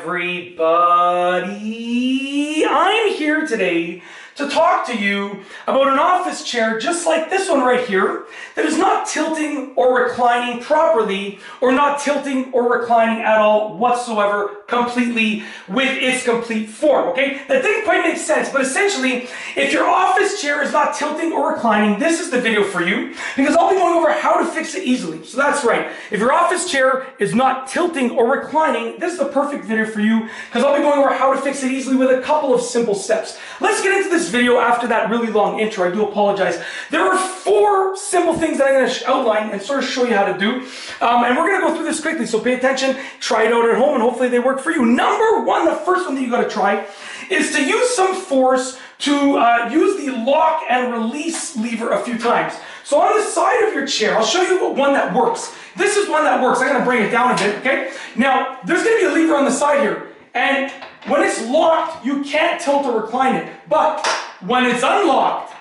everybody. I'm here today to talk to you about an office chair just like this one right here that is not tilting or reclining properly, or not tilting or reclining at all whatsoever completely with its complete form, okay? That didn't quite make sense, but essentially, if your office chair is not tilting or reclining, this is the video for you, because I'll be going over how to fix it easily. So that's right, if your office chair is not tilting or reclining, this is the perfect video for you, because I'll be going over how to fix it easily with a couple of simple steps. Let's get into this video after that really long intro. I do apologize. There are 4 simple things that I'm going to outline and sort of show you how to do, and we're going to go through this quickly, so pay attention, try it out at home, and hopefully they work for you. Number 1, the first one that you got to try is to use some force to use the lock and release lever a few times. So on the side of your chair, I'll show you one that works. This is one that works. I'm going to bring it down a bit, okay? Now, there's going to be a lever on the side here, and when it's locked, you can't tilt or recline it. But when it's unlocked,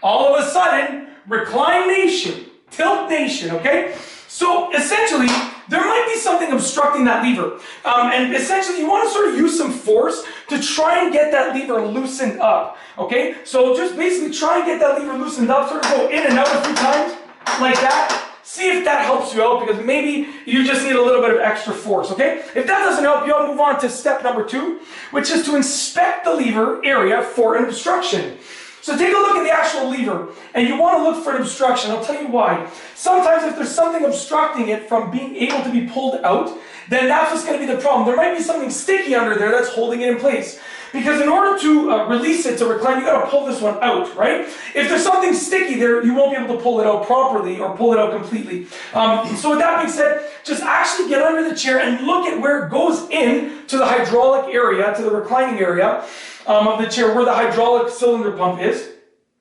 all of a sudden, recline nation, tilt nation, okay? So essentially, there might be something obstructing that lever. And essentially, you want to sort of use some force to try and get that lever loosened up, okay? So just basically try and get that lever loosened up, sort of go in and out a few times, like that. See if that helps you out, because maybe you just need a little bit of extra force, okay? If that doesn't help you, I'll move on to step number 2, which is to inspect the lever area for an obstruction. So take a look at the actual lever, and you want to look for an obstruction. I'll tell you why. Sometimes if there's something obstructing it from being able to be pulled out, then that's what's going to be the problem. There might be something sticky under there that's holding it in place. Because in order to release it to recline, you got to pull this one out, right? If there's something sticky there, you won't be able to pull it out properly or pull it out completely. So with that being said, just actually get under the chair and look at where it goes in to the hydraulic area, to the reclining area of the chair, where the hydraulic cylinder pump is.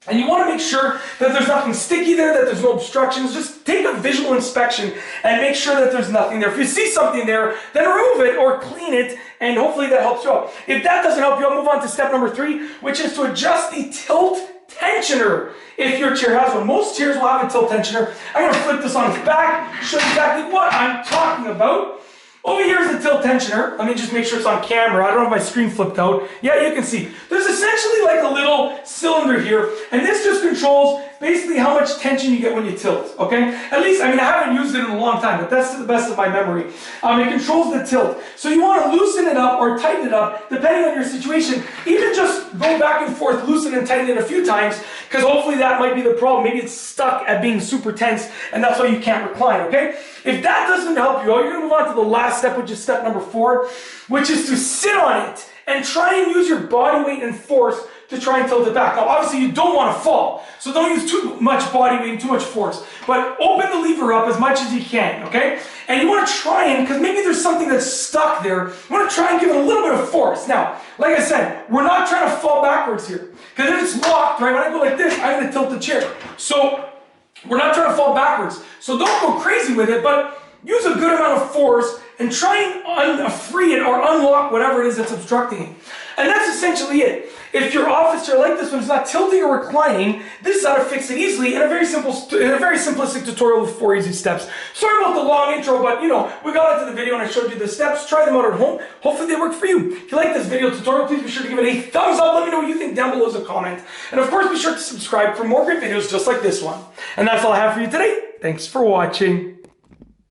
And you want to make sure that there's nothing sticky there, that there's no obstructions. Just take a visual inspection and make sure that there's nothing there. If you see something there, then remove it or clean it, and hopefully that helps you out. If that doesn't help you, I'll move on to step number 3, which is to adjust the tilt tensioner if your chair has one. Most chairs will have a tilt tensioner. I'm going to flip this on its back, show you exactly what I'm talking about. Over here is the tilt tensioner. Let me just make sure it's on camera. I don't have my screen flipped out. Yeah, you can see. There's essentially like a little cylinder here, and this just controls basically how much tension you get when you tilt, okay? At least, I mean, I haven't used it in a long time, but that's to the best of my memory. It controls the tilt. So you want to loosen it up or tighten it up, depending on your situation. Even just go back and forth, loosen and tighten it a few times, because hopefully that might be the problem. Maybe it's stuck at being super tense, and that's why you can't recline, okay? If that doesn't help you out, you're going to move on to the last step, which is step number 4, which is to sit on it and try and use your body weight and force to try and tilt it back. Now, obviously, you don't want to fall, so don't use too much body weight and too much force, but open the lever up as much as you can, okay? And you want to try and, because maybe there's something that's stuck there, you want to try and give it a little bit of force. Now, like I said, we're not trying to fall backwards here, because if it's locked, right, when I go like this, I'm going to tilt the chair. So, we're not trying to fall backwards. So don't go crazy with it, but use a good amount of force and try and unfree it or unlock whatever it is that's obstructing it. And that's essentially it. If your office chair like this one is not tilting or reclining, this is how to fix it easily in a very simplistic tutorial with 4 easy steps. Sorry about the long intro, but you know, we got into the video and I showed you the steps. Try them out at home. Hopefully they work for you. If you like this video tutorial, please be sure to give it a thumbs up. Let me know what you think down below as a comment. And of course, be sure to subscribe for more great videos just like this one. And that's all I have for you today. Thanks for watching.